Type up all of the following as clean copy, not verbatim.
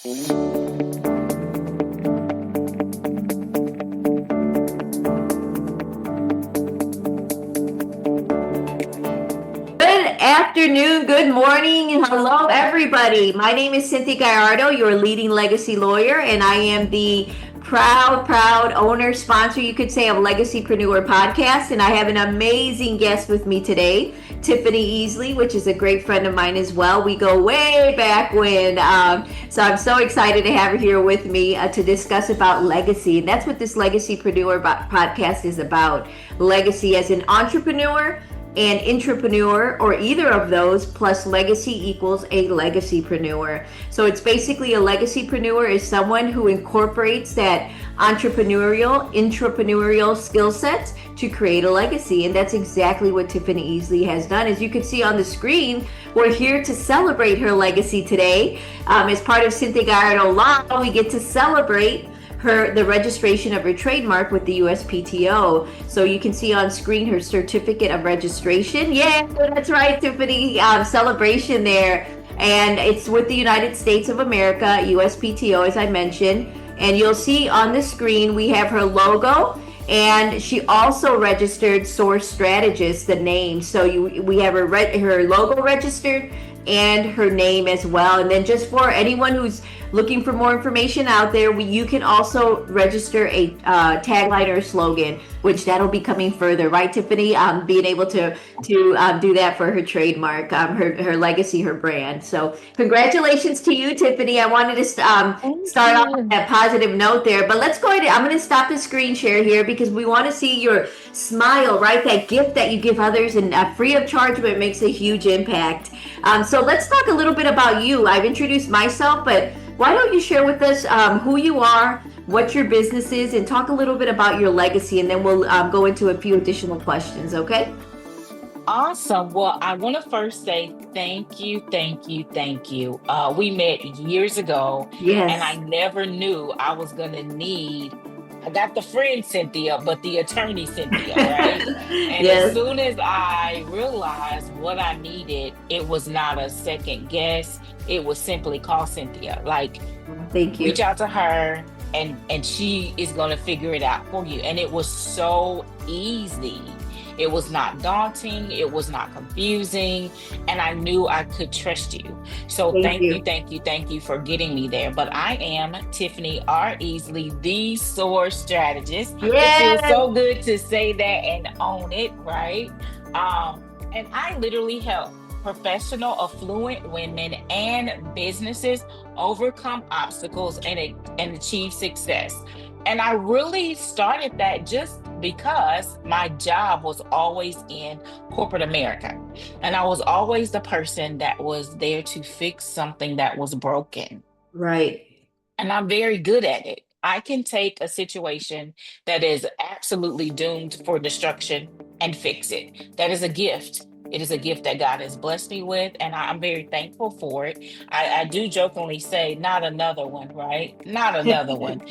Afternoon, good morning, hello everybody. My name is Cynthia Gallardo, your leading legacy lawyer, and I am the proud owner, sponsor, you could say, of Legacypreneur podcast. And I have an amazing guest with me today, Tiffany Easley, which is a great friend of mine as well. We go way back when, so I'm so excited to have her here with me to discuss about legacy. And that's what this Legacypreneur podcast is about. Legacy as an entrepreneur and intrapreneur, or either of those, plus legacy equals a legacypreneur. So it's basically a legacypreneur is someone who incorporates that entrepreneurial, intrapreneurial skill sets to create a legacy. And that's exactly what Tiffany Easley has done. As you can see on the screen, we're here to celebrate her legacy today. As part of Cynthia Gallardo Law, we get to celebrate the registration of her trademark with the USPTO. So you can see on screen her certificate of registration. Yeah, that's right, Tiffany. Celebration there. And it's with the United States of America, USPTO, as I mentioned. And you'll see on the screen we have her logo. And she also registered SOAR Strategist, the name. So we have her logo registered and her name as well. And then just for anyone who's looking for more information out there, you can also register a tagline or a slogan, which that'll be coming further, right, Tiffany? Being able to do that for her trademark, her legacy, her brand. So congratulations to you, Tiffany. I wanted to start off on that positive note there, but let's go ahead. I'm going to stop the screen share here because we want to see your smile, right? That gift that you give others, and free of charge, but it makes a huge impact. So let's talk a little bit about you. I've introduced myself, but why don't you share with us who you are, what your business is, and talk a little bit about your legacy, and then we'll go into a few additional questions, okay? Awesome. Well, I want to first say thank you. We met years ago, Yes. and I never knew I was going to need. I got the friend Cynthia, but the attorney Cynthia, right? And Yes. as soon as I realized what I needed, it was not a second guess. It was simply call Cynthia. Like, Thank you. reach out to her, and she is going to figure it out for you. And it was so easy. It was not daunting. It was not confusing. And I knew I could trust you. So thank you for getting me there. But I am Tiffany R. Easley, the SOAR Strategist. Yes. It feels so good to say that and own it, right? And I literally help professional, affluent women and businesses overcome obstacles and achieve success. And I really started that just because my job was always in corporate America. And I was always the person that was there to fix something that was broken. Right. And I'm very good at it. I can take a situation that is absolutely doomed for destruction and fix it. That is a gift. It is a gift that God has blessed me with, and I'm very thankful for it. I do jokingly say, not another one, right? Not another one.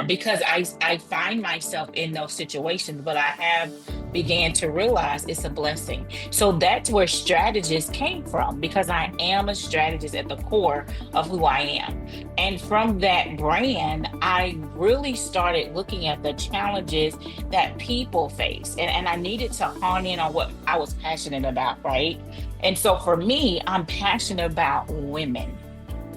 Because I find myself in those situations, but I have began to realize it's a blessing. So that's where strategist came from, because I am a strategist at the core of who I am. And from that brand, I really started looking at the challenges that people face. And I needed to hone in on what I was passionate about, right? And so for me, I'm passionate about women,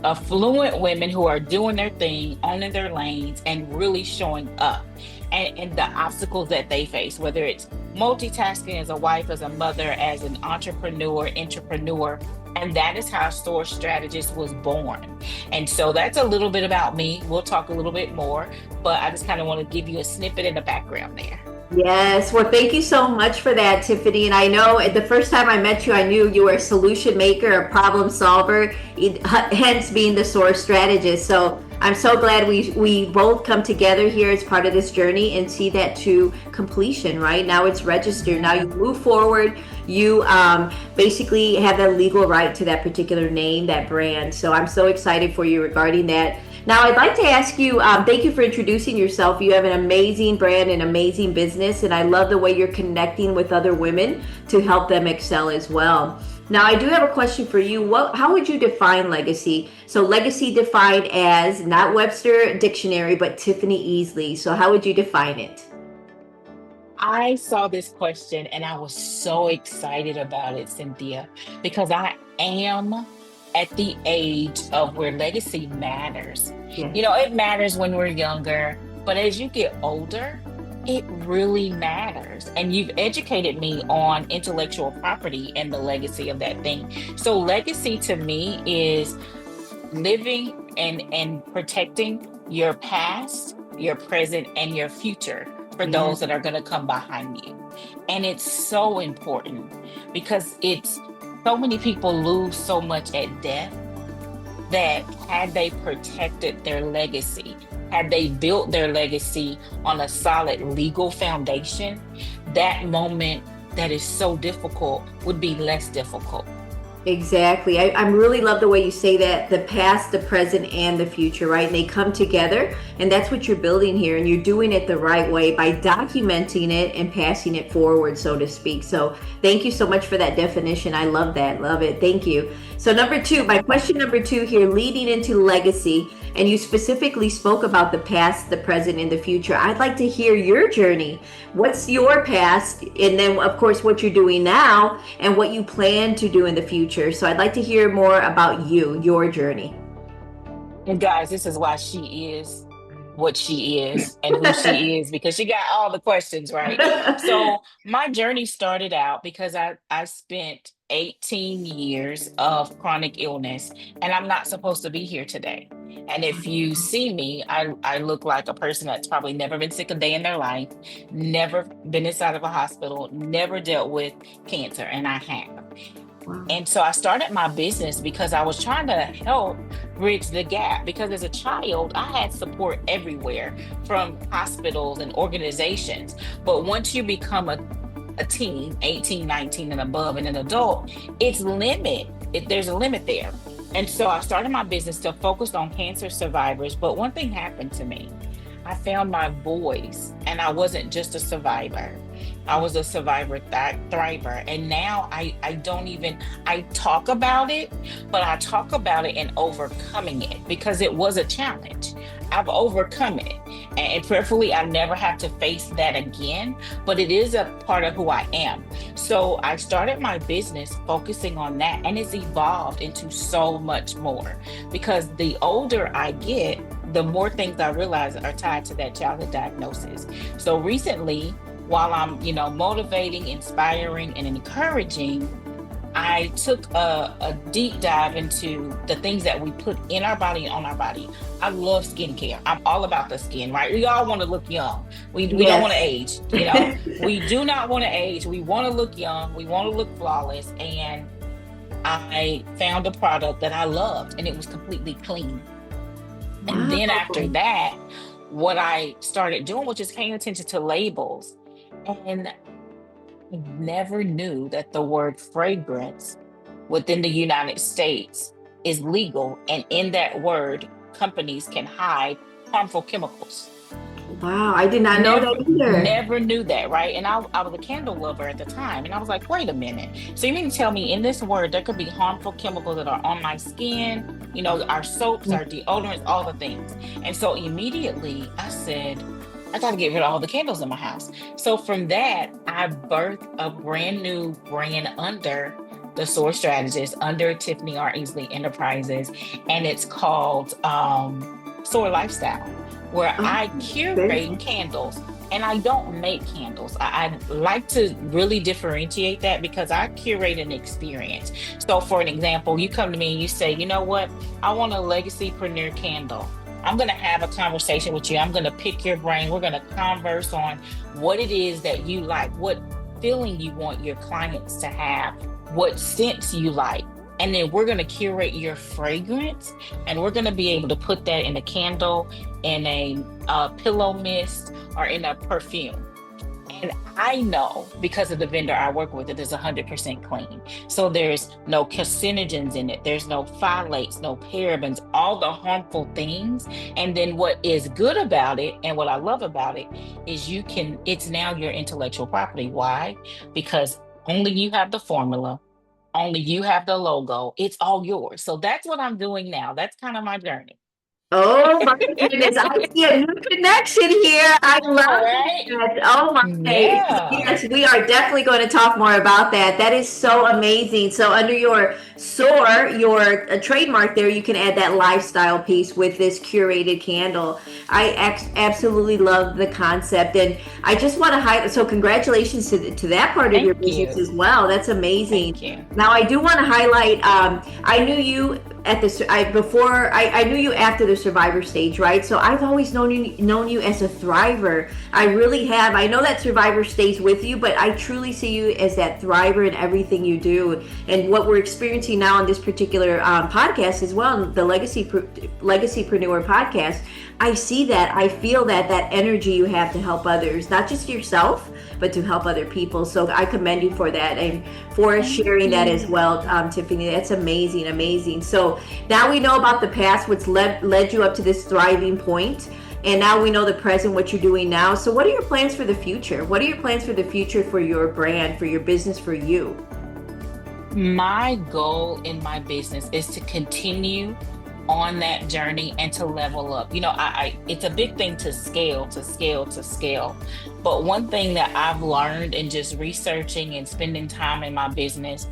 affluent women who are doing their thing, owning their lanes, and really showing up. And the obstacles that they face, whether it's multitasking as a wife, as a mother, as an entrepreneur, intrapreneur. And that is how SOAR Strategist was born. And so that's a little bit about me. We'll talk a little bit more, but I just kind of want to give you a snippet in the background there. Yes. Well, thank you so much for that, Tiffany. And I know the first time I met you, I knew you were a solution maker, a problem solver, hence being the SOAR Strategist. So I'm so glad we both come together here as part of this journey and see that to completion, right? Now it's registered. Now you move forward. You basically have the legal right to that particular name, that brand. So I'm so excited for you regarding that. Now, I'd like to ask you, thank you for introducing yourself. You have an amazing brand, an amazing business, and I love the way you're connecting with other women to help them excel as well. Now, I do have a question for you. How would you define legacy? So, legacy defined as not Webster Dictionary, but Tiffany Easley. So, how would you define it? I saw this question and I was so excited about it, Cynthia, because I am at the age of where legacy matters. Yeah. It matters when we're younger, but as you get older, it really matters. And you've educated me on intellectual property and the legacy of that thing. So, legacy to me is living and protecting your past, your present, and your future for Yeah. those that are going to come behind you. And it's so important because it's so many people lose so much at death that had they protected their legacy, had they built their legacy on a solid legal foundation, that moment that is so difficult would be less difficult. Exactly. I really love the way you say that, the past, the present, and the future, right? And they come together, and that's what you're building here. And you're doing it the right way by documenting it and passing it forward, so to speak. So thank you so much for that definition. I love that. Love it. Thank you. So, number two, my question number two here, leading into legacy, and you specifically spoke about the past, the present, and the future. I'd like to hear your journey. What's your past? And then, of course, what you're doing now and what you plan to do in the future. So I'd like to hear more about you, your journey. And guys, this is why she is what she is and who she is, because she got all the questions right. So my journey started out because I spent 18 years of chronic illness, and I'm not supposed to be here today. And if you see me, I look like a person that's probably never been sick a day in their life, never been inside of a hospital, never dealt with cancer, and I have. Wow. And so I started my business because I was trying to help bridge the gap. Because as a child, I had support everywhere from hospitals and organizations. But once you become a teen, 18, 19 and above, and an adult, there's a limit there. And so I started my business to focus on cancer survivors. But one thing happened to me. I found my voice, and I wasn't just a survivor. I was a survivor thriver. And now I don't even, I talk about it, but I talk about it and overcoming it because it was a challenge. I've overcome it. And prayerfully, I never have to face that again, but it is a part of who I am. So I started my business focusing on that, and it's evolved into so much more because the older I get, the more things I realize are tied to that childhood diagnosis. So recently, while I'm, motivating, inspiring, and encouraging, I took a deep dive into the things that we put in our body and on our body. I love skincare. I'm all about the skin, right? We all want to look young. We don't want to age, We do not want to age. We want to look young. We want to look flawless. And I found a product that I loved, and it was completely clean. And then after that, what I started doing was just paying attention to labels. And I never knew that the word fragrance within the United States is legal. And in that word, companies can hide harmful chemicals. Wow, I did not know that either. Never knew that, right? And I was a candle lover at the time. And I was like, wait a minute. So you mean to tell me in this word, there could be harmful chemicals that are on my skin, our soaps, our deodorants, all the things. And so immediately I said, I got to get rid of all the candles in my house. So from that, I birthed a brand new brand under the SOAR Strategist, under Tiffany Easley Enterprises. And it's called SOAR Lifestyle, where I curate candles. And I don't make candles. I like to really differentiate that because I curate an experience. So for an example, you come to me and you say, you know what? I want a Legacypreneur candle. I'm going to have a conversation with you. I'm going to pick your brain. We're going to converse on what it is that you like, what feeling you want your clients to have, what scents you like. And then we're going to curate your fragrance, and we're going to be able to put that in a candle, in a pillow mist, or in a perfume. And I know because of the vendor I work with, it is 100% clean. So there's no carcinogens in it. There's no phthalates, no parabens, all the harmful things. And then what is good about it and what I love about it is it's now your intellectual property. Why? Because only you have the formula. Only you have the logo. It's all yours. So that's what I'm doing now. That's kind of my journey. Oh my goodness, I see a new connection here. I All love right. that. Oh my. Yeah. Yes, we are definitely going to talk more about that. That is so amazing. So under your SOAR, your trademark there, you can add that lifestyle piece with this curated candle. I absolutely love the concept. And I just want to highlight, so congratulations to that part of your Thank business you. as well. That's amazing. Thank you. Now I do want to highlight, I knew you at the I knew you after the survivor stage, right? So I've always known you as a thriver. I really have. I know that survivor stays with you, but I truly see you as that thriver in everything you do. And what we're experiencing now on this particular podcast as well, the Legacypreneur podcast, I see that. I feel that energy you have to help others, not just yourself, but to help other people. So I commend you for that and for sharing that as well, Tiffany. That's amazing, amazing. So now we know about the past, what's led you up to this thriving point. And now we know the present, what you're doing now. So what are your plans for the future? What are your plans for the future for your brand, for your business, for you? My goal in my business is to continue on that journey and to level up. I it's a big thing to scale, to scale, to scale. But one thing that I've learned in just researching and spending time in my business,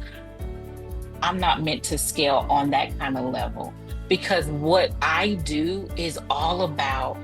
I'm not meant to scale on that kind of level, because what I do is all about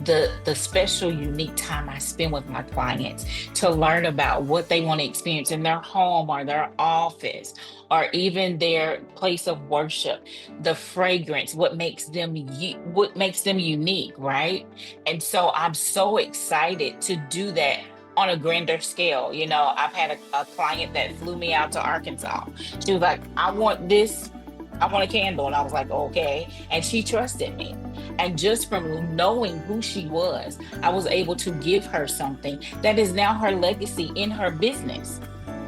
the special, unique time I spend with my clients to learn about what they want to experience in their home or their office or even their place of worship, the fragrance, what makes them unique, right? And so I'm so excited to do that on a grander scale. I've had a client that flew me out to Arkansas. She was like, I want a candle. And I was like, okay. And she trusted me. And just from knowing who she was, I was able to give her something that is now her legacy in her business.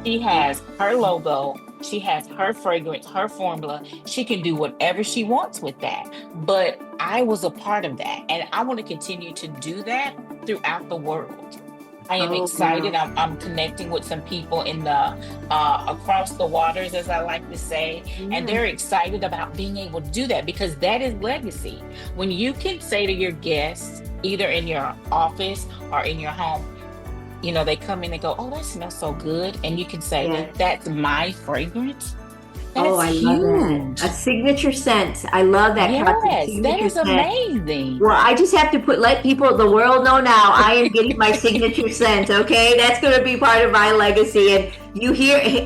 She has her logo, she has her fragrance, her formula. She can do whatever she wants with that. But I was a part of that. And I want to continue to do that throughout the world. I am excited. Wow. I'm connecting with some people in the across the waters, as I like to say, and they're excited about being able to do that, because that is legacy. When you can say to your guests, either in your office or in your home, they come in and go, "Oh, that smells so good," and you can say, Yeah. "That's my fragrance." That's Oh, I love huge. that. A signature scent. I love that concept. Yes, that Signature is scent. amazing. Well, I just have to let people, the world know now, I am getting my signature scent, okay? That's going to be part of my legacy. And you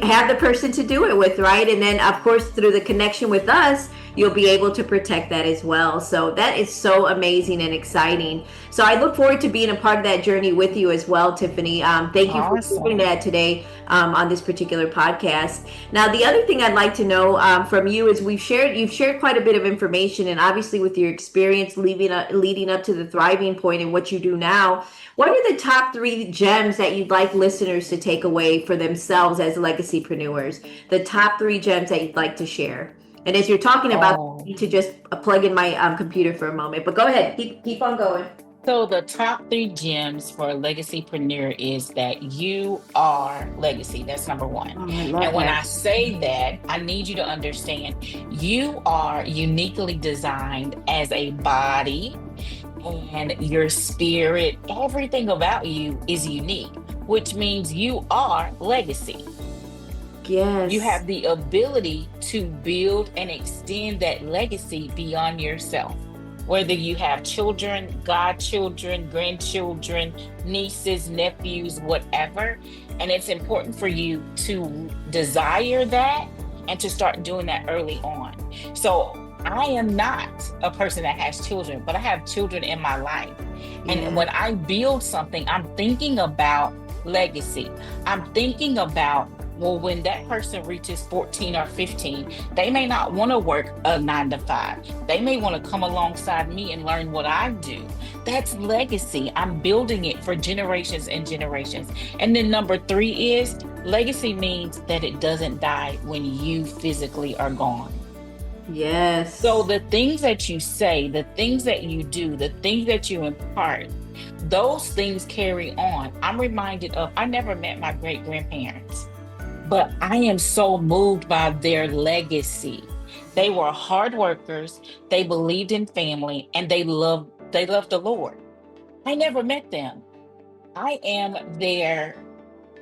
have the person to do it with, right? And then, of course, through the connection with us, you'll be able to protect that as well. So that is so amazing and exciting. So I look forward to being a part of that journey with you as well, Tiffany. Thank you for doing Awesome. that today on this particular podcast. Now, the other thing I'd like to know from you is you've shared quite a bit of information, and obviously with your experience leading up to the thriving point and what you do now, what are the top 3 gems that you'd like listeners to take away for themselves as legacypreneurs? The top 3 gems that you'd like to share. And as you're talking about, I Oh. need to just plug in my computer for a moment. But go ahead, keep on going. So the top 3 gems for a legacypreneur is that you are legacy. That's number 1. Oh, I love And when I that. say that, I need you to understand you are uniquely designed as a body, and your spirit, everything about you is unique, which means you are legacy. You Yes. have the ability to build and extend that legacy beyond yourself. Whether you have children, godchildren, grandchildren, nieces, nephews, whatever. And it's important for you to desire that and to start doing that early on. So I am not a person that has children, but I have children in my life. And Yeah. when I build something, I'm thinking about legacy. I'm thinking about, well, when that person reaches 14 or 15, they may not want to work a 9 to 5. They may want to come alongside me and learn what I do. That's legacy. I'm building it for generations and generations. And then number 3 is legacy means that it doesn't die when you physically are gone. Yes. So the things that you say, the things that you do, the things that you impart, those things carry on. I'm reminded of, I never met my great grandparents, but I am so moved by their legacy. They were hard workers, they believed in family, and they loved the Lord. I never met them. I am their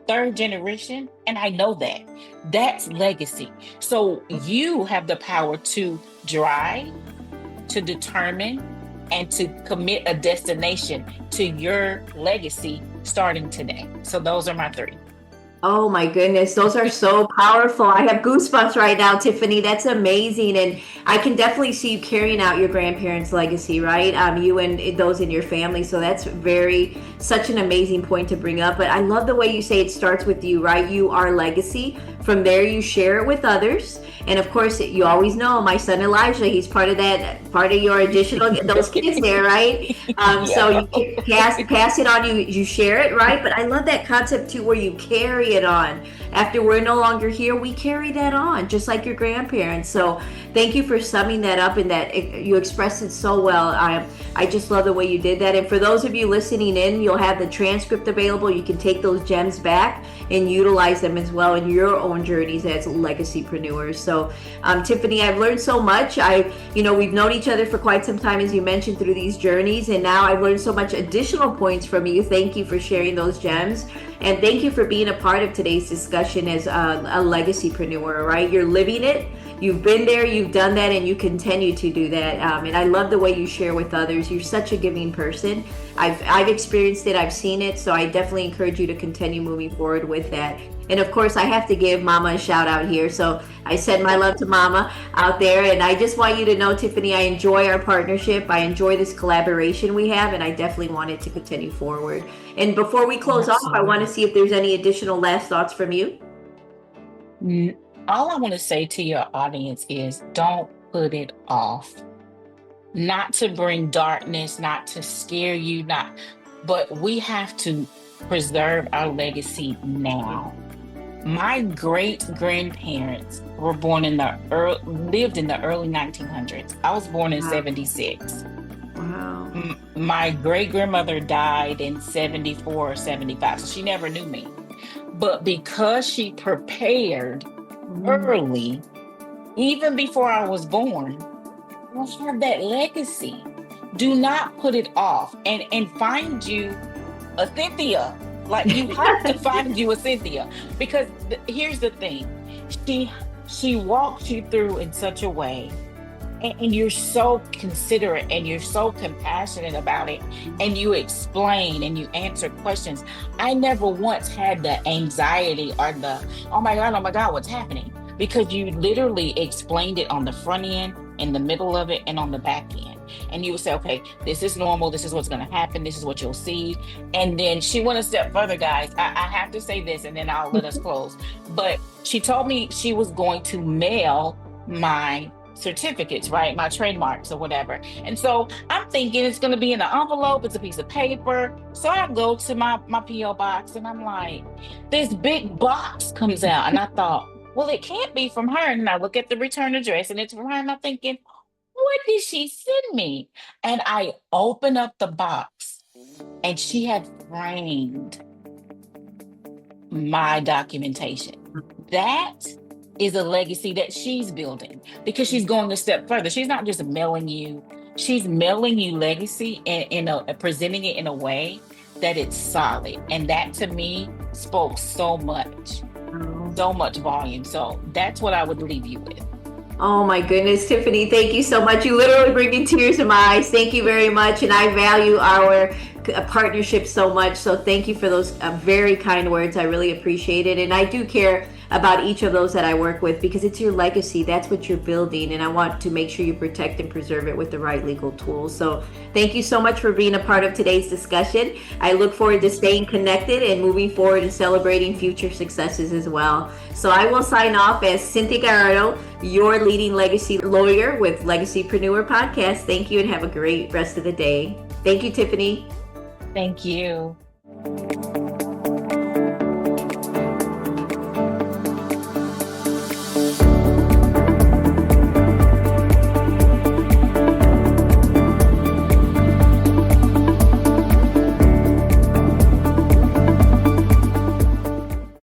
third generation, and I know that. That's legacy. So you have the power to drive, to determine, and to commit a destination to your legacy starting today. So those are my three. Oh my goodness, those are so powerful. I have goosebumps right now, Tiffany. That's amazing. And I can definitely see you carrying out your grandparents' legacy, right? You and those in your family. So that's such an amazing point to bring up. But I love the way you say it starts with you, right? You are legacy. From there, you share it with others. And of course, you always know my son Elijah, he's part of your additional, those kids there, right? So Yeah. you pass it on, you share it, right? But I love that concept too, where you carry it on. After we're no longer here, we carry that on, just like your grandparents. So thank you for summing that up, and that you expressed it so well. I just love the way you did that. And for those of you listening in, you'll have the transcript available. You can take those gems back and utilize them as well in your own journeys as legacypreneurs. So Tiffany, I've learned so much. We've known each other for quite some time, as you mentioned, through these journeys, and now I've learned so much additional points from you. Thank you for sharing those gems, and thank you for being a part of today's discussion as a legacypreneur, right? You're living it. You've been there, you've done that, and you continue to do that. And I love the way you share with others. You're such a giving person. I've experienced it, I've seen it, so I definitely encourage you to continue moving forward with that. And of course, I have to give Mama a shout out here. So I send my love to Mama out there. And I just want you to know, Tiffany, I enjoy our partnership. I enjoy this collaboration we have, and I definitely want it to continue forward. And before we close off, I want to see if there's any additional last thoughts from you. All I want to say to your audience is don't put it off. Not to bring darkness, not to scare you, but we have to preserve our legacy now. My great grandparents were lived in the early 1900s. I was born in 76. Wow. My great grandmother died in 74 or 75, so she never knew me. But because she prepared early, even before I was born, I have that legacy. Do not put it off, and find you a Cynthia. Like, you have to find you a Cynthia, because here's the thing. She walks you through in such a way, and you're so considerate and you're so compassionate about it, and you explain and you answer questions. I never once had the anxiety or the, oh my God, what's happening? Because you literally explained it on the front end, in the middle of it, and on the back end. And you would say, okay, this is normal. This is what's going to happen. This is what you'll see. And then she went a step further, guys. I have to say this, and then I'll let us close. But she told me she was going to mail my certificates, right? My trademarks or whatever. And so I'm thinking it's going to be in an envelope. It's a piece of paper. So I go to my P.O. box, and I'm like, this big box comes out. And I thought, well, it can't be from her. And I look at the return address, and it's from her. And I'm thinking, what did she send me? And I open up the box, and she had framed my documentation. That is a legacy that she's building, because she's going a step further. She's not just mailing you, she's mailing you legacy and presenting it in a way that it's solid. And that, to me, spoke so much volume. So that's what I would leave you with. Oh my goodness, Tiffany, thank you so much. You literally bring tears to my eyes. Thank you very much. And I value our partnership so much. So thank you for those very kind words. I really appreciate it. And I do care about each of those that I work with, because it's your legacy. That's what you're building. And I want to make sure you protect and preserve it with the right legal tools. So thank you so much for being a part of today's discussion. I look forward to staying connected and moving forward and celebrating future successes as well. So I will sign off as Cynthia Gallardo, your leading legacy lawyer with Legacypreneur Podcast. Thank you, and have a great rest of the day. Thank you, Tiffany. Thank you.